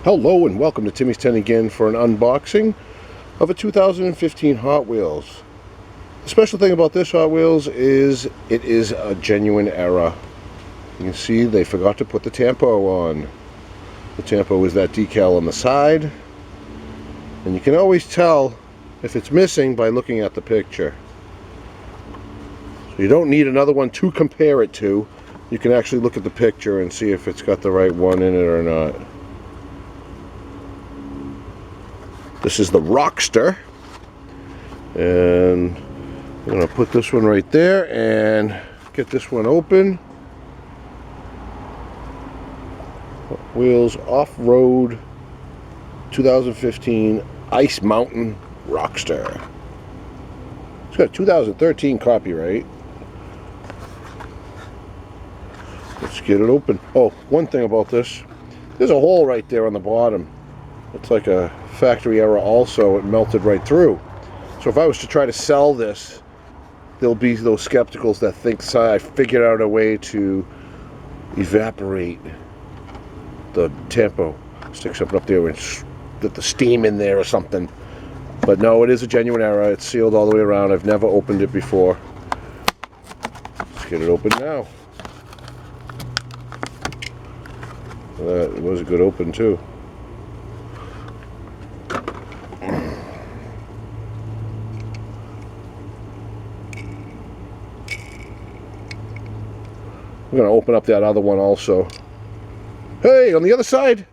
Hello and welcome to Timmy's 10 again for an unboxing of a 2015 Hot Wheels. The special thing about this Hot Wheels is it is a genuine error. You can see they forgot to put the Tampo on. The Tampo is that decal on the side, and you can always tell if it's missing by looking at the picture. So you don't need another one to compare it to. You can actually look at the picture and see if it's got the right one in it or not. This is the Rockster, and I'm going to put this one right there and get this one open. Wheels Off-Road 2015 Ice Mountain Rockster. It's got a 2013 copyright. Let's get it open. Oh, one thing about this, there's a hole right there on the bottom. It's like a factory error also. It melted right through. So if I was to try to sell this, there'll be those skepticals that think I figured out a way to evaporate the Tampo. Stick something up there and get the steam in there or something. But no, it is a genuine error. It's sealed all the way around. I've never opened it before. Let's get it open now. That was a good open too. I'm going to open up that other one also. Hey, on the other side.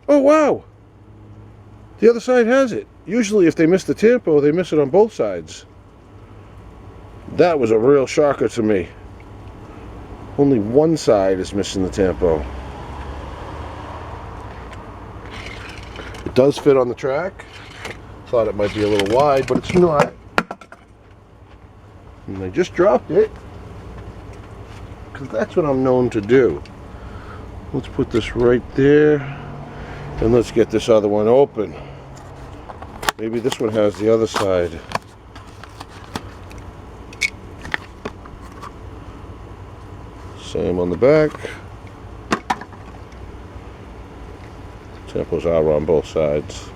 Oh, wow. The other side has it. Usually if they miss the Tampo, they miss it on both sides. That was a real shocker to me. Only one side is missing the Tampo. It does fit on the track. Thought it might be a little wide, but it's not. And I just dropped it, because that's what I'm known to do. Let's put this right there, and let's get this other one open. Maybe this one has the other side. Same on the back. Tampos are on both sides.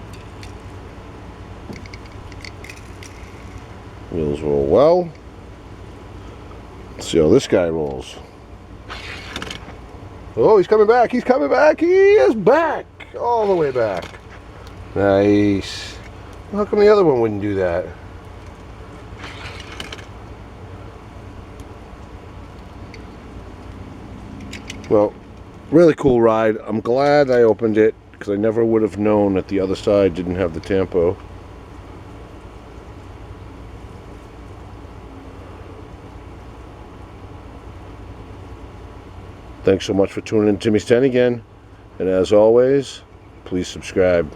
Wheels roll well. Let's see how this guy rolls. Oh, he's coming back. He's coming back. He is back. All the way back. Nice. How come the other one wouldn't do that? Well, really cool ride. I'm glad I opened it, because I never would have known that the other side didn't have the Tampo. Thanks so much for tuning in to Timmy's 10 again. And as always, please subscribe.